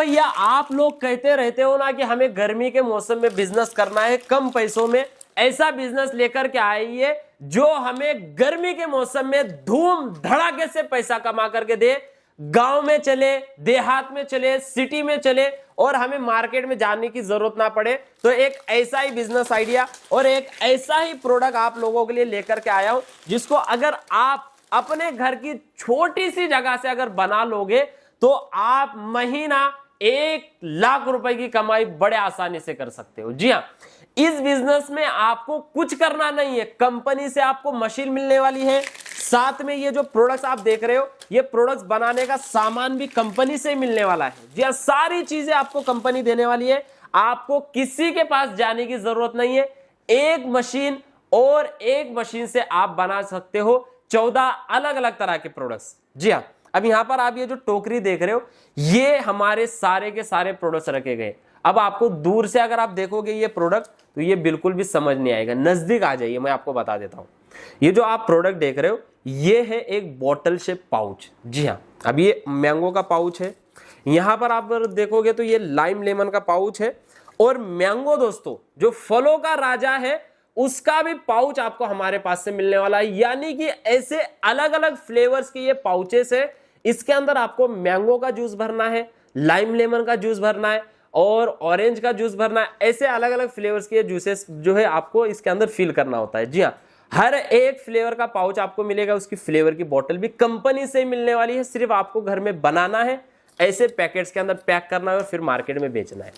भैया आप लोग कहते रहते हो ना कि हमें गर्मी के मौसम में बिजनेस करना है कम पैसों में, ऐसा बिजनेस लेकर के आइए जो हमें गर्मी के मौसम में धूम धड़ाके से पैसा कमा करके दे, गांव में चले, देहात में चले, सिटी में चले और हमें मार्केट में जाने की जरूरत ना पड़े। तो एक ऐसा ही बिजनेस आइडिया और एक ऐसा ही प्रोडक्ट आप लोगों के लिए लेकर के आया हूं, जिसको अगर आप अपने घर की छोटी सी जगह से अगर बना लोगे तो आप महीना 1,00,000 रुपए की कमाई बड़े आसानी से कर सकते हो। जी हां, इस बिजनेस में आपको कुछ करना नहीं है, कंपनी से आपको मशीन मिलने वाली है, साथ में ये जो प्रोडक्ट्स आप देख रहे हो ये प्रोडक्ट्स बनाने का सामान भी कंपनी से मिलने वाला है। जी हां, सारी चीजें आपको कंपनी देने वाली है, आपको किसी के पास जाने की जरूरत नहीं है। एक मशीन और एक मशीन से आप बना सकते हो 14 अलग अलग तरह के प्रोडक्ट्स। जी हां, अब यहां पर आप ये जो टोकरी देख रहे हो ये हमारे सारे के सारे प्रोडक्ट्स रखे गए। अब आपको दूर से अगर आप देखोगे ये प्रोडक्ट तो ये बिल्कुल भी समझ नहीं आएगा, नजदीक आ जाइए मैं आपको बता देता हूं। ये जो आप प्रोडक्ट देख रहे हो ये है एक बॉटल शेप पाउच। जी हाँ, अब ये मैंगो का पाउच है, यहां पर आप देखोगे तो ये लाइम लेमन का पाउच है और मैंगो दोस्तों जो फलों का राजा है उसका भी पाउच आपको हमारे पास से मिलने वाला है। यानी कि ऐसे अलग अलग फ्लेवर्स के ये पाउचेस है, इसके अंदर आपको मैंगो का जूस भरना है, लाइम लेमन का जूस भरना है और ऑरेंज का जूस भरना है। ऐसे अलग अलग फ्लेवर्स के जूसेस जो है आपको इसके अंदर फिल करना होता है। जी हाँ, हर एक फ्लेवर का पाउच आपको मिलेगा, उसकी फ्लेवर की बोतल भी कंपनी से मिलने वाली है, सिर्फ आपको घर में बनाना है, ऐसे पैकेट्स के अंदर पैक करना है और फिर मार्केट में बेचना है।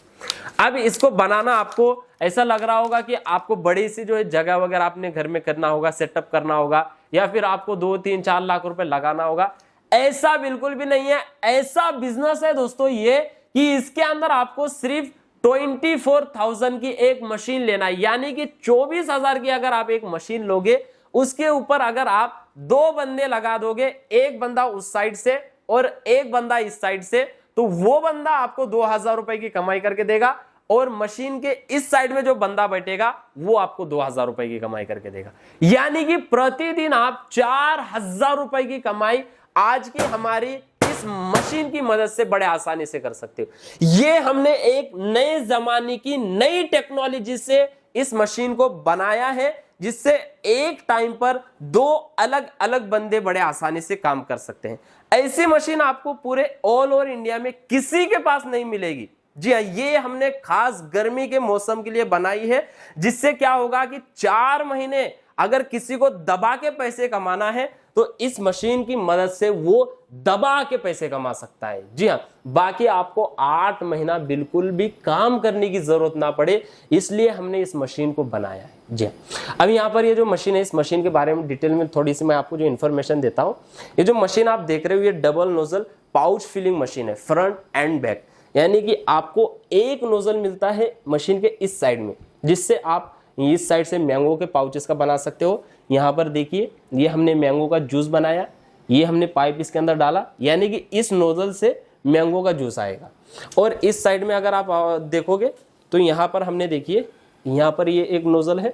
अब इसको बनाना आपको ऐसा लग रहा होगा कि आपको बड़ी सी जो है जगह वगैरह अपने घर में करना होगा, सेटअप करना होगा या फिर आपको 2-3-4 लाख रुपए लगाना होगा। ऐसा बिल्कुल भी नहीं है। ऐसा बिजनेस है दोस्तों ये कि इसके अंदर आपको सिर्फ 24,000 की एक मशीन लेना है। यानी कि 24,000 की अगर आप एक मशीन लोगे, उसके ऊपर अगर आप 2 बंदे लगा दोगे, एक बंदा उस साइड से और एक बंदा इस साइड से, तो वो बंदा आपको 2,000 रुपए की कमाई करके देगा और मशीन के इस साइड में जो बंदा बैठेगा वो आपको 2,000 रुपए की कमाई करके देगा। यानी कि प्रतिदिन आप 4,000 रुपए की कमाई आज की हमारी इस मशीन की मदद से बड़े आसानी से कर सकते हो। ये हमने एक नए जमाने की नई टेक्नोलॉजी से इस मशीन को बनाया है, जिससे एक टाइम पर 2 अलग अलग बंदे बड़े आसानी से काम कर सकते हैं। ऐसी मशीन आपको पूरे ऑल ओवर इंडिया में किसी के पास नहीं मिलेगी। जी हाँ, ये हमने खास गर्मी के मौसम के लिए बनाई है, जिससे क्या होगा कि 4 महीने अगर किसी को दबा के पैसे कमाना है तो इस मशीन की मदद से वो दबा के पैसे कमा सकता है। जी हाँ, बाकी आपको 8 महीना बिल्कुल भी काम करने की जरूरत ना पड़े, इसलिए हमने इस मशीन को बनाया है। जी हाँ, अब यहाँ पर ये जो मशीन है, इस मशीन के बारे में डिटेल में थोड़ी सी मैं आपको जो इन्फॉर्मेशन देता हूँ। ये जो मशीन आप देख रहे हो ये double nozzle pouch filling machine है, फ्रंट एंड बैक। यानी कि आपको एक नोजल मिलता है मशीन के इस साइड में, जिससे आप इस साइड से मैंगो के पाउचेस का बना सकते हो। यहाँ पर देखिए ये हमने मैंगो का जूस बनाया, ये हमने पाइप इसके अंदर डाला, यानी कि इस नोजल से मैंगो का जूस आएगा। और इस साइड में अगर आप देखोगे तो यहाँ पर हमने देखिए यहाँ पर ये एक नोजल है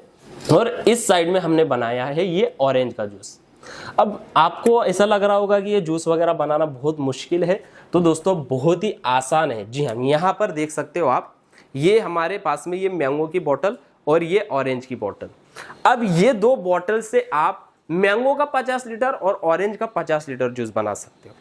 और इस साइड में हमने बनाया है ये ऑरेंज का जूस। अब आपको ऐसा लग रहा होगा कि ये जूस वगैरह बनाना बहुत मुश्किल है, तो दोस्तों बहुत ही आसान है। जी हाँ, यहाँ पर देख सकते हो आप, ये हमारे पास में ये मैंगो की बोतल और ये ऑरेंज की बोतल। अब ये 2 बोतल से आप मैंगो का 50 लीटर और ऑरेंज का 50 लीटर जूस बना सकते हो।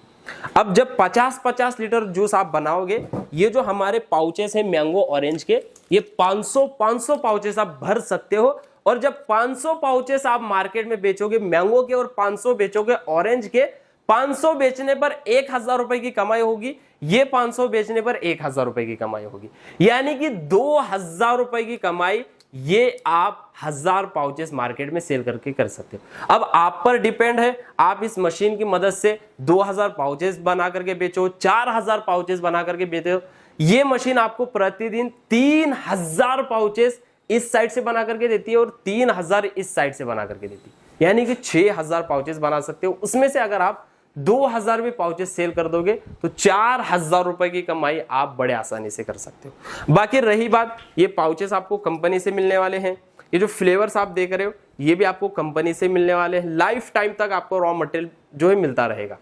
अब जब 50-50 लीटर जूस आप बनाओगे, ये जो हमारे पाउचेस हैं मैंगो ऑरेंज के, ये 500 पाउचेस आप भर सकते हो। और जब 500 पाउचेस आप मार्केट में बेचोगे मैंगो के और 500 बेचोगे ऑरेंज के, 500 बेचने पर 1,000 रुपए की कमाई होगी, ये 500 बेचने पर 1,000 रुपए की कमाई होगी। यानी कि 2,000 रुपए की कमाई ये आप 1000 पाउचेस मार्केट में सेल करके कर सकते हो। अब आप पर डिपेंड है, आप इस मशीन की मदद से 2000 पाउचेस बना करके बेचो, 4000 पाउचेस बना करके बेचो। ये मशीन आपको प्रतिदिन 3000 पाउचेस इस साइड से बना करके देती है और 3000 इस साइड से बना करके देती है। यानी कि 6000 पाउचेस बना सकते हो। उसमें से अगर आप 2000 भी पाउचेस सेल कर दोगे तो 4000 रुपए की कमाई आप बड़े आसानी से कर सकते हो। बाकी रही बात, ये पाउचेस आपको कंपनी से मिलने वाले हैं। ये जो फ्लेवर्स आप देख रहे हो ये भी आपको कंपनी से मिलने वाले हैं। लाइफ टाइम तक आपको रॉ मटेरियल जो है मिलता रहेगा।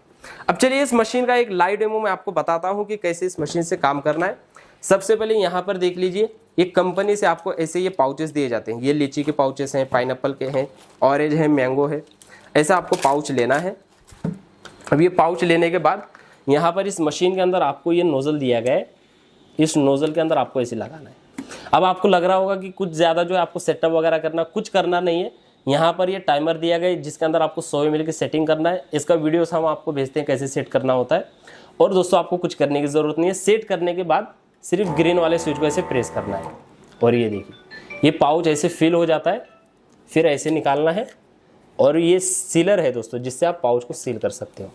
अब चलिए इस मशीन का एक लाइव डेमो मैं आपको बताता हूं कि कैसे इस मशीन से काम करना है। सबसे पहले यहाँ पर देख लीजिए, एक कंपनी से आपको ऐसे ये पाउचेस दिए जाते हैं। ये लीची के पाउचेस हैं, पाइनएप्पल के हैं, ऑरेंज है, मैंगो है, ऐसा आपको पाउच लेना है। अब ये पाउच लेने के बाद यहाँ पर इस मशीन के अंदर आपको ये नोजल दिया गया है, इस नोजल के अंदर आपको ऐसे लगाना है। अब आपको लग रहा होगा कि कुछ ज़्यादा जो है आपको सेटअप वगैरह करना, कुछ करना नहीं है। यहाँ पर ये टाइमर दिया गया है जिसके अंदर आपको 100 ml की सेटिंग करना है। इसका वीडियोस हम आपको भेजते हैं कैसे सेट करना होता है। और दोस्तों आपको कुछ करने की ज़रूरत नहीं है। सेट करने के बाद सिर्फ ग्रीन वाले स्विच को ऐसे प्रेस करना है और ये देखिए ये पाउच ऐसे फिल हो जाता है। फिर ऐसे निकालना है और ये सीलर है दोस्तों, जिससे आप पाउच को सील कर सकते हो।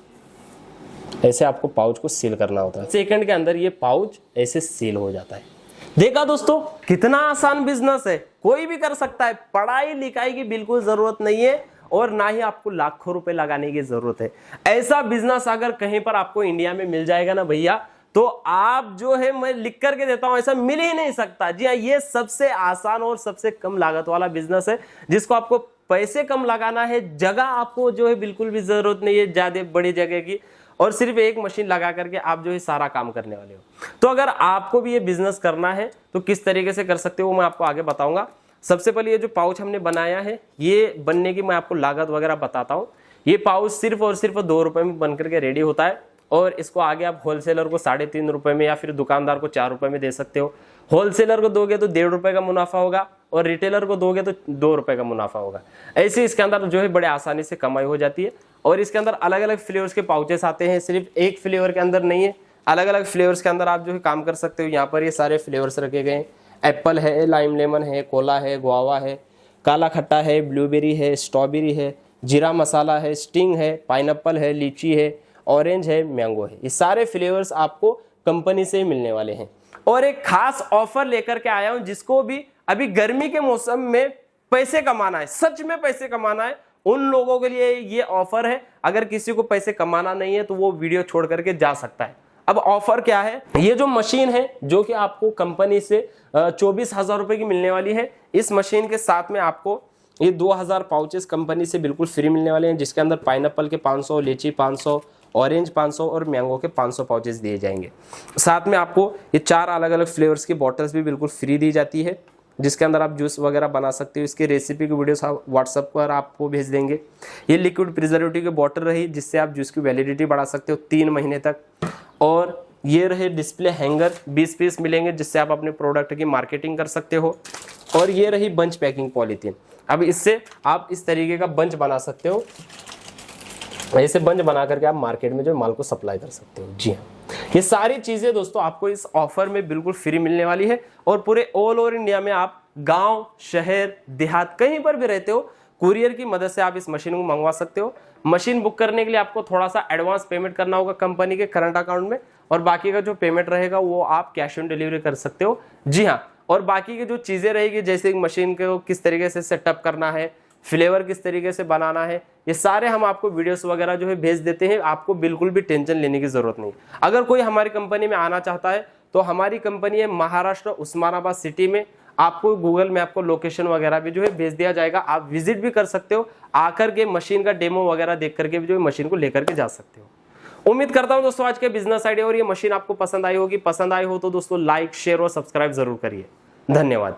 ऐसे आपको पाउच को सील करना होता है। सेकंड के अंदर ये पाउच ऐसे सील हो जाता है। देखा दोस्तों कितना आसान बिजनेस है, कोई भी कर सकता है। पढ़ाई लिखाई की बिल्कुल जरूरत नहीं है और ना ही आपको लाखों रुपए लगाने की जरूरत है। ऐसा बिजनेस अगर कहीं पर आपको इंडिया में मिल जाएगा ना भैया, तो आप जो है मैं लिख करके देता हूं ऐसा मिल ही नहीं सकता। जी हाँ, ये सबसे आसान और सबसे कम लागत वाला बिजनेस है जिसको आपको पैसे कम लगाना है। जगह आपको जो है बिल्कुल भी जरूरत नहीं है ज्यादा बड़ी जगह की, और सिर्फ एक मशीन लगा करके आप जो है सारा काम करने वाले हो। तो अगर आपको भी ये बिजनेस करना है तो किस तरीके से कर सकते हो मैं आपको आगे बताऊंगा। सबसे पहले ये जो पाउच हमने बनाया है, ये बनने की मैं आपको लागत वगैरह बताता हूँ। ये पाउच सिर्फ और सिर्फ 2 रुपए में बन करके रेडी होता है और इसको आगे आप होलसेलर को 3.5 रुपए में या फिर दुकानदार को 4 रुपए में दे सकते हो। होलसेलर को दोगे तो 1.5 रुपए का मुनाफा होगा और रिटेलर को दोगे तो 2 रुपए का मुनाफा होगा। ऐसे इसके अंदर जो है बड़े आसानी से कमाई हो जाती है। और इसके अंदर अलग अलग फ्लेवर्स के पाउचेस आते हैं, सिर्फ एक फ्लेवर के अंदर नहीं है, अलग अलग फ्लेवर्स के अंदर आप जो है काम कर सकते हो। यहाँ पर ये सारे फ्लेवर्स रखे गए हैं। एप्पल है, लाइम लेमन है, कोला है, गुआवा है, काला खट्टा है, ब्लूबेरी है, स्ट्रॉबेरी है, जीरा मसाला है, स्टिंग है, पाइनएप्पल है, लीची है, ऑरेंज है, मैंगो है। ये सारे फ्लेवर्स आपको कंपनी से ही मिलने वाले हैं। और एक खास ऑफर लेकर के आया हूं जिसको भी अभी गर्मी के मौसम में पैसे कमाना है, सच में पैसे कमाना है, उन लोगों के लिए ये ऑफर है। अगर किसी को पैसे कमाना नहीं है तो वो वीडियो छोड़ करके जा सकता है। अब ऑफर क्या है, ये जो मशीन है जो कि आपको कंपनी से 24,000 रुपए की मिलने वाली है, इस मशीन के साथ में आपको ये 2000 पाउचेस कंपनी से बिल्कुल फ्री मिलने वाले हैं, जिसके अंदर पाइनएप्पल के 500, लीची 500, ऑरेंज 500 और मैंगो के 500 पाउचेस दिए जाएंगे। साथ में आपको ये 4 अलग अलग फ्लेवर्स की बॉटल्स भी बिल्कुल फ्री दी जाती है, जिसके अंदर आप जूस वगैरह बना सकते हो। इसकी रेसिपी की वीडियोस व्हाट्सएप पर आपको भेज देंगे। ये लिक्विड प्रिजर्वेटिव की बॉटल रही जिससे आप जूस की वैलिडिटी बढ़ा सकते हो 3 महीने तक। और ये रहे डिस्प्ले हैंगर, 20 पीस मिलेंगे जिससे आप अपने प्रोडक्ट की मार्केटिंग कर सकते हो। और ये रही बंच पैकिंग पॉलीथीन। अब इससे आप इस तरीके का बंच बना सकते हो, ऐसे बंच बना करके आप मार्केट में जो माल को सप्लाई कर सकते हो। जी हाँ, ये सारी चीजें दोस्तों आपको इस ऑफर में बिल्कुल फ्री मिलने वाली है। और पूरे ऑल ओवर इंडिया में आप गांव, शहर, देहात कहीं पर भी रहते हो, कुरियर की मदद से आप इस मशीन को मंगवा सकते हो। मशीन बुक करने के लिए आपको थोड़ा सा एडवांस पेमेंट करना होगा कंपनी के करंट अकाउंट में, और बाकी का जो पेमेंट रहेगा वो आप कैश ऑन डिलीवरी कर सकते हो। जी हाँ, और बाकी की जो चीजें रहेगी जैसे मशीन को किस तरीके से सेटअप करना है, फ्लेवर किस तरीके से बनाना है, ये सारे हम आपको वीडियोस वगैरह जो है भेज देते हैं। आपको बिल्कुल भी टेंशन लेने की जरूरत नहीं। अगर कोई हमारी कंपनी में आना चाहता है तो हमारी कंपनी है महाराष्ट्र, उस्मानाबाद सिटी में। आपको गूगल मैप को लोकेशन वगैरह भी जो है भेज दिया जाएगा, आप विजिट भी कर सकते हो, आकर के मशीन का डेमो वगैरह देख करके भी जो है मशीन को लेकर के जा सकते हो। उम्मीद करता हूं दोस्तों आज के बिजनेस आइडिया और ये मशीन आपको पसंद आई होगी। पसंद आई हो तो दोस्तों लाइक, शेयर और सब्सक्राइब जरूर करिए। धन्यवाद।